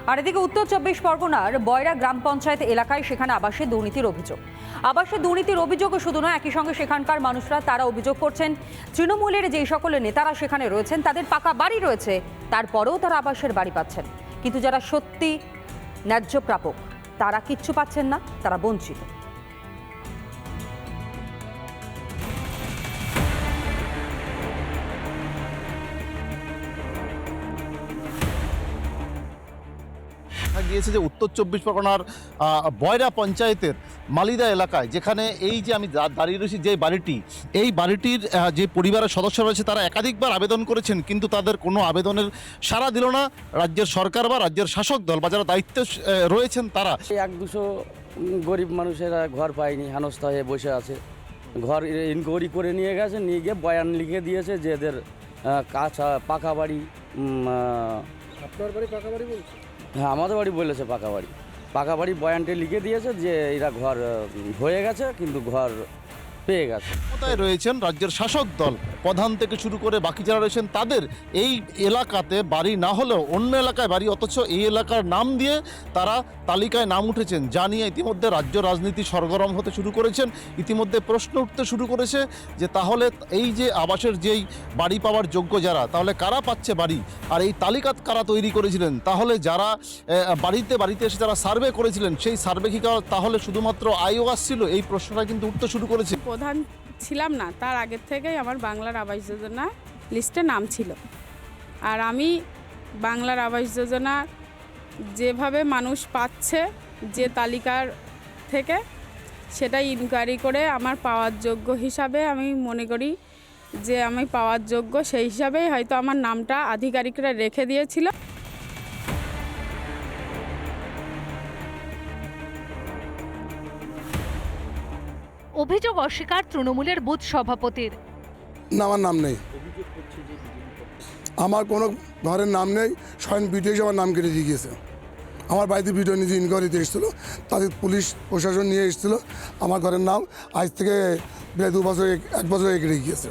আর এদিকে উত্তর চব্বিশ পরগনার বয়রা গ্রাম পঞ্চায়েত এলাকায় সেখানে আবাসে দুর্নীতির অভিযোগ। আবাসে দুর্নীতির অভিযোগও শুধু নয়, একই সঙ্গে সেখানকার মানুষরা তারা অভিযোগ করছেন তৃণমূলের যেই সকল নেতারা সেখানে রয়েছেন তাদের পাকা বাড়ি রয়েছে, তারপরেও তারা আবাসের বাড়ি পাচ্ছেন, কিন্তু যারা সত্যি ন্যায্য প্রাপক তারা কিচ্ছু পাচ্ছেন না, তারা বঞ্চিত। গিয়েছে যে উত্তর চব্বিশ পরগনার বয়রা পঞ্চায়েতের মালিদা এলাকায়, যেখানে এই যে আমি দাঁড়িয়ে রয়েছি যে বাড়িটি, এই বাড়িটির যে পরিবারের সদস্য রয়েছে তারা একাধিকবার আবেদন করেছেন, কিন্তু তাদের কোনো আবেদনের সাড়া দিল না রাজ্যের সরকার বা রাজ্যের শাসক দল বা যারা দায়িত্বে রয়েছেন তারা। 1-200 গরিব মানুষেরা ঘর পায়নি, হেনস্থা হয়ে বসে আছে। ঘর ইনকোয়ারি করে নিয়ে গেছে, নিয়ে গিয়ে বয়ান লিখে দিয়েছে যে এদের কাঁচা পাকা বাড়ি। আপনার বাড়ি পাকা বাড়ি বলছে? হ্যাঁ, আমাদের বাড়ি বলেছে পাকা বাড়ি বয়ানটা লিখে দিয়েছে যে এরা ঘর হয়ে গেছে, কিন্তু ঘর পেয়ে গেছে। কোথায় রয়েছেন রাজ্যের শাসক দল, প্রধান থেকে শুরু করে বাকি যারা রয়েছেন তাদের এই এলাকাতে বাড়ি না হলেও অন্য এলাকায় বাড়ি, অথচ এই এলাকার নাম দিয়ে তারা তালিকায় নাম উঠেছেন, যা নিয়ে ইতিমধ্যে রাজ্য রাজনীতি সরগরম হতে শুরু করেছেন। ইতিমধ্যে প্রশ্ন উঠতে শুরু করেছে যে তাহলে এই যে আবাসের যেই বাড়ি পাওয়ার যোগ্য যারা, তাহলে কারা পাচ্ছে বাড়ি, আর এই তালিকা কারা তৈরি করেছিলেন, তাহলে যারা বাড়িতে এসে যারা সার্ভে করেছিলেন সেই সার্ভে কি তাহলে শুধুমাত্র আইও আসছিল? এই প্রশ্নটা কিন্তু উঠতে শুরু করেছে। প্রধান ছিলাম না, তার আগের থেকেই আমার বাংলার আবাস যোজনা লিস্টে নাম ছিল। আর আমি বাংলার আবাস যোজনা যেভাবে মানুষ পাচ্ছে যে তালিকার থেকে, সেটাই ইনকোয়ারি করে আমার পাওয়ার যোগ্য হিসাবে আমি মনে করি যে আমি পাওয়ার যোগ্য, সেই হিসাবেই হয়তো আমার নামটা আধিকারিকরা রেখে দিয়েছিল। অভিযোগ অস্বীকার তৃণমূলের বুথ সভাপতির। না, আমার নাম নেই, আমার কোনো ঘরের নাম নেই। স্বয়ং বিডিও এসে আমার নাম কেটে দিয়ে গিয়েছে। আমার বাড়িতে বিডিও নিজে ইনকোয়ারিতে এসেছিলো, তাদের পুলিশ প্রশাসন নিয়ে এসেছিলো। আমার ঘরের নাম আজ থেকে প্রায় 2 বছর 1 বছর কেটে গিয়েছে।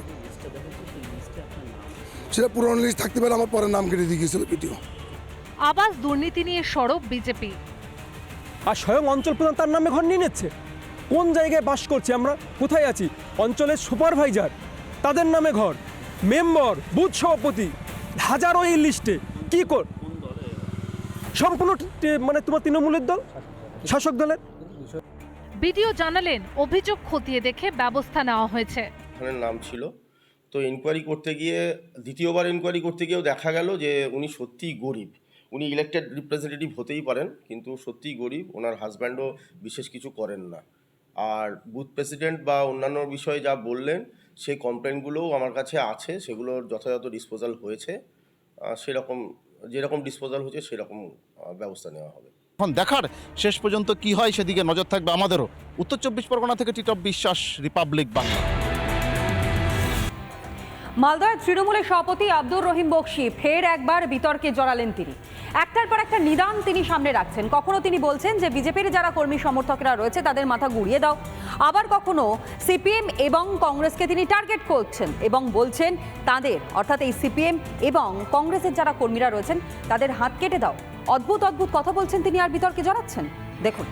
সেটা পুরনো লিস্ট থাকতে পারে, আমার পরের নাম কেটে দিয়ে গিয়েছিল বিডিও। আবাস দুর্নীতি নিয়ে সরব বিজেপি। আর স্বয়ং অঞ্চল প্রধান তার নামে ঘর নিয়ে নিচ্ছে। কোন জায়গায় বাস করছি আমরা, কোথায় আছি? অঞ্চলের সুপারভাইজার তাদের নামে ঘর, মেম্বার, বুথ সভাপতি, হাজারো এই লিস্টে কি কর সম্পূর্ণ মানে তোমার তৃণমূলের দল, শাসক দলের। বিডিও জানালেন অভিযোগ খতিয়ে দেখে ব্যবস্থা নেওয়া হয়েছে। নাম ছিল তো ইনকোয়ারি করতে গিয়ে, দ্বিতীয়বার ইনকোয়ারি করতে গিয়েও দেখা গেল যে উনি সত্যিই গরিব। উনি ইলেক্টেড রিপ্রেজেন্টেটিভ হতেই পারেন, কিন্তু সত্যিই গরিব। ওনার হাজব্যান্ডও বিশেষ কিছু করেন না। আর বুথ প্রেসিডেন্ট বা অন্যান্য বিষয়ে যা বললেন সেই কমপ্লেনগুলোও আমার কাছে আছে, সেগুলোর যথাযথ ডিসপোজাল হয়েছে। সেরকম যেরকম ডিসপোজাল হয়েছে সেরকম ব্যবস্থা নেওয়া হবে। এখন দেখার শেষ পর্যন্ত কি হয়, সেদিকে নজর থাকবে আমাদেরও। উত্তর চব্বিশ পরগনা থেকে টিটপ বিশ্বাস, রিপাবলিক বাংলা। মালদায় তৃণমূলের সভাপতি আব্দুর রহিম বকশী ফের একবার বিতর্কে জড়ালেন তিনি। একটার পর একটা নিদান তিনি সামনে রাখছেন। কখনো তিনি বলছেন যে বিজেপির যারা কর্মী সমর্থকরা রয়েছে তাদের মাথা ঘুরিয়ে দাও, আবার কখনো সিপিএম এবং কংগ্রেসকে তিনি টার্গেট করছেন এবং বলছেন তাদের, অর্থাৎ এই সিপিএম এবং কংগ্রেসের যারা কর্মীরা রয়েছেন তাদের হাত কেটে দাও। অদ্ভুত অদ্ভুত কথা বলছেন তিনি আর বিতর্কে জড়াচ্ছেন, দেখুন।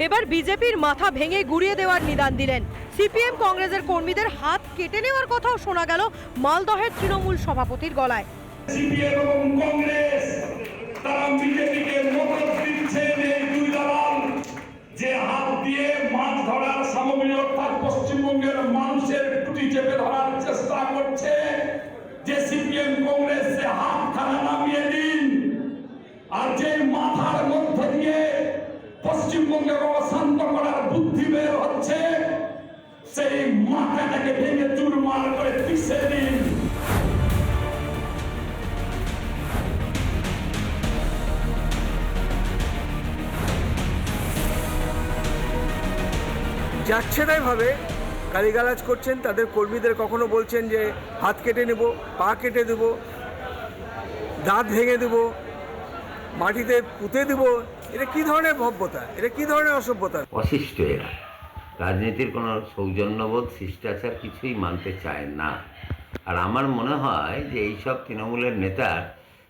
এবার বিজেপির মাথা ভেঙে গুড়িয়ে দেওয়ার নিদান দিলেন। সিপিএম কংগ্রেসের কর্মীদের হাত কেটে নেওয়ার কথাও শোনা গেল মালদহের তৃণমূল সভাপতির গলায়। সিপিএম এবং কংগ্রেস তারা বিজেপিকে মদত দিচ্ছেন এই দুই দালাল, যে হাত দিয়ে মাছ ধরার সামগ্রী অর্থাৎ পশ্চিমবঙ্গের মানুষের টুটি চেপে ধরার চেষ্টা করছে। যে সিপিএম কংগ্রেস সে হাত খানা নামিয়ে দিন, আর যে মাথার মধ্য দিয়ে পশ্চিমবঙ্গের অশান্ত করার বুদ্ধি বের হচ্ছে, সেই মাথাটাকে ভেঙে চুরমার করে পিষে দিন। যাচ্ছে তাই ভাবে গালিগালাজ করছেন তাদের কর্মীদের, কখনো বলছেন যে হাত কেটে নেব, পা কেটে দেব, দাঁত ভেঙে দেব, মাটিতে পুঁতে দেব। এটা কি ধরনের ভব্যতা, এটা কি ধরনের অসভ্যতা? অশিষ্ট এরা রাজনীতির কোনো সৌজন্যবোধ শিষ্টাচার কিছুই মানতে চায় না। আর আমার মনে হয় যে এইসব তৃণমূলের নেতার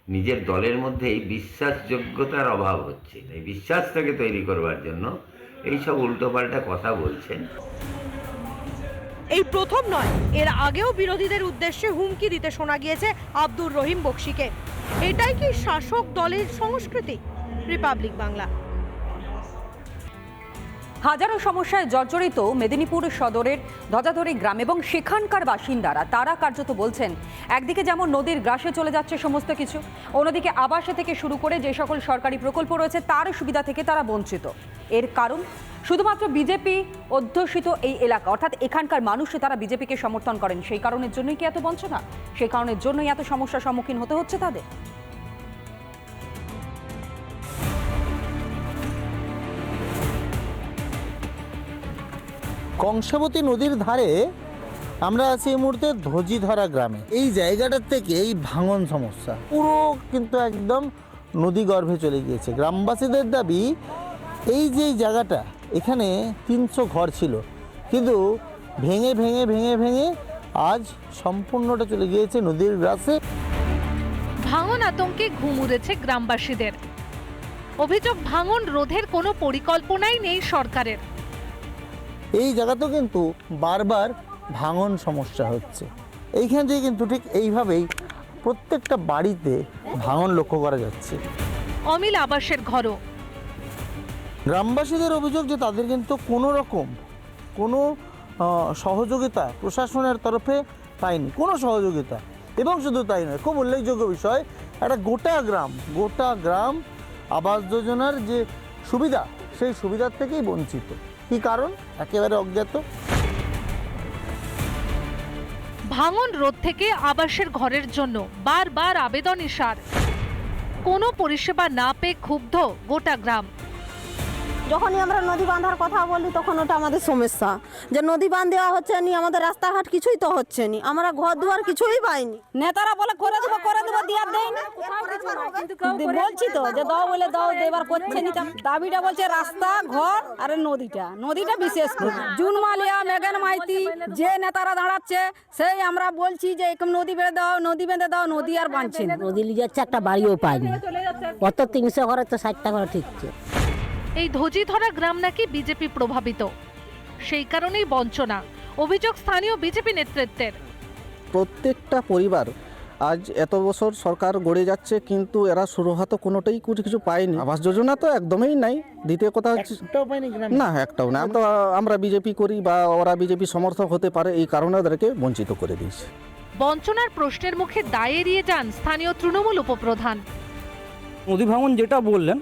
নিজের দলের মধ্যেই বিশ্বাসযোগ্যতার অভাব হচ্ছে। এই বিশ্বাসটাকে তৈরি করবার জন্য এইসব উল্টোপাল্টা কথা বলছেন। এই প্রথম নয়, এর আগেও বিরোধীদের উদ্দেশ্যে হুমকি দিতে শোনা গিয়েছে আব্দুর রহিম বকশীকে। এটাই কি শাসক দলের সংস্কৃতি? রিপাবলিক বাংলা। হাজারো সমস্যায় জর্জরিত মেদিনীপুর সদরের ধ্বজাধরী গ্রাম এবং সেখানকার বাসিন্দারা তারা কার্যত বলছেন, একদিকে যেমন নদীর গ্রাসে চলে যাচ্ছে সমস্ত কিছু, অন্যদিকে আবাসে থেকে শুরু করে যে সকল সরকারি প্রকল্প রয়েছে তার সুবিধা থেকে তারা বঞ্চিত। এর কারণ শুধুমাত্র বিজেপি অধ্যুষিত এই এলাকা, অর্থাৎ এখানকার মানুষ তারা বিজেপিকে সমর্থন করেন। সেই কারণের জন্যই কি এত বঞ্চনা? সেই কারণের জন্যই এত সমস্যার সম্মুখীন হতে হচ্ছে তাদের। কংসাবতী নদীর ধারে আমরা আছি এই মুহূর্তে ধজিধরা গ্রামে। এই জায়গাটার থেকে এই ভাঙন সমস্যা পুরো কিন্তু একদম নদী গর্ভে চলে গিয়েছে। গ্রামবাসীদের দাবি এই যে জায়গাটা, এখানে 300 ঘর ছিল, কিন্তু ভেঙে ভেঙে ভেঙে ভেঙে আজ সম্পূর্ণটা চলে গিয়েছে নদীর গ্রাসে। ভাঙন আতঙ্কে ঘুম উড়েছে গ্রামবাসীদের। অভিযোগ, ভাঙন রোধের কোনো পরিকল্পনাই নেই সরকারের। এই জায়গাতেও কিন্তু বারবার ভাঙন সমস্যা হচ্ছে। এইখান থেকে কিন্তু ঠিক এইভাবেই প্রত্যেকটা বাড়িতে ভাঙন লক্ষ্য করা যাচ্ছে। অমিল আবাসের ঘরও। গ্রামবাসীদের অভিযোগ যে তাদের কিন্তু কোনো রকম কোনো সহযোগিতা প্রশাসনের তরফে পায়নি, কোনো সহযোগিতা। এবং শুধু তাই নয়, খুব উল্লেখযোগ্য বিষয়, একটা গোটা গ্রাম আবাস যোজনার যে সুবিধা, সেই সুবিধার থেকেই বঞ্চিত। কী কারণ? একেবারে অজ্ঞাত। ভাঙন রোধ থেকে আবাসের ঘরের জন্য বারবার আবেদন ইশার। কোনো পরিষেবা না পেয়ে ক্ষুব্ধ গোটা গ্রাম। যখনই আমরা নদী বাঁধার কথা বলি তখন ওটা আমাদের সমস্যা, যে নদী বাঁধ দেওয়া হচ্ছে নি, আমাদের রাস্তাঘাট কিছুই তো হচ্ছে নি, আমরা ঘর দুয়ার কিছুই পাইনি। নেতারা বলে করে দেবো দেওয়ার দেয় না, বলছি তো যে দাও বলে দাও, দেবার করছে নি। দাবিটা বলছে রাস্তা, ঘর আর নদীটা বিশেষ করে জুন মালিয়া, মেঘান মাইতি, যে নেতারা দাঁড়াচ্ছে সেই আমরা বলছি যে নদী বেঁধে দাও, নদী আর বাঁধছে না। নদী লিয়ে যাচ্ছে, একটা বাড়িও পায়নি, কত 300 ঘরে তো 60টা ঘরে ঠিকছে। এই ধজিধরা গ্রাম নাকি বিজেপি প্রভাবিত, সেই কারণেই বঞ্চনা, অভিযোগ স্থানীয় বিজেপি নেতৃত্বের। প্রত্যেকটা পরিবার আজ এত বছর সরকার গড়ে যাচ্ছে, কিন্তু এরা সুরাহা তো কোনোটাই কিছু পায়নি। আবাস যোজনা তো একদমই নাই। দ্বিতীয় কথা হচ্ছে না, একটাও না। আমরা বিজেপি করি বা ওরা বিজেপি সমর্থক হতে পারে, এই কারণে ওদেরকে বঞ্চিত করে দিয়েছে। বঞ্চনার প্রশ্নের মুখে দায় এড়িয়ে যান স্থানীয় তৃণমূল উপপ্রধান। নদী ভাঙন যেটা বললেন,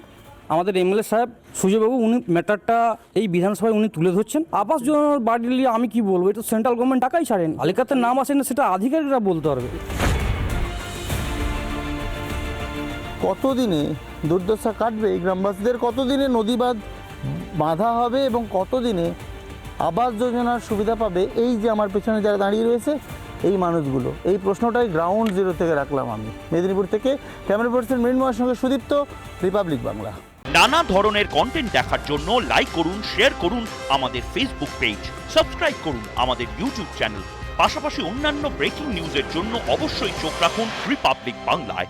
আমাদের এমএলএ সাহেব সুজয়বাবু, উনি ম্যাটারটা এই বিধানসভায় উনি তুলে ধরছেন। আবাস যোজনার বাড়ি নিয়ে আমি কি বলবো, এটা সেন্ট্রাল গভর্নমেন্ট টাকাই ছাড়েন, তালিকাতে নাম আসেন না, সেটা আধিকারিকরা বলতে পারবে। কতদিনে দুর্দশা কাটবে এই গ্রামবাসীদের? কতদিনে নদী বাঁধা হবে এবং কতদিনে আবাস যোজনার সুবিধা পাবে এই যে আমার পেছনে যারা দাঁড়িয়ে রয়েছে এই মানুষগুলো? এই প্রশ্নটাই গ্রাউন্ড জিরো থেকে রাখলাম আমি। মেদিনীপুর থেকে ক্যামেরা পার্সন মৃন্ময়ের সঙ্গে সুদীপ্ত, রিপাবলিক বাংলা। নানা ধরনের কন্টেন্ট দেখার জন্য লাইক করুন, শেয়ার করুন আমাদের ফেসবুক পেজ, সাবস্ক্রাইব করুন আমাদের ইউটিউব চ্যানেল। পাশাপাশি অন্যান্য ব্রেকিং নিউজের জন্য অবশ্যই চোখ রাখুন রিপাবলিক বাংলায়।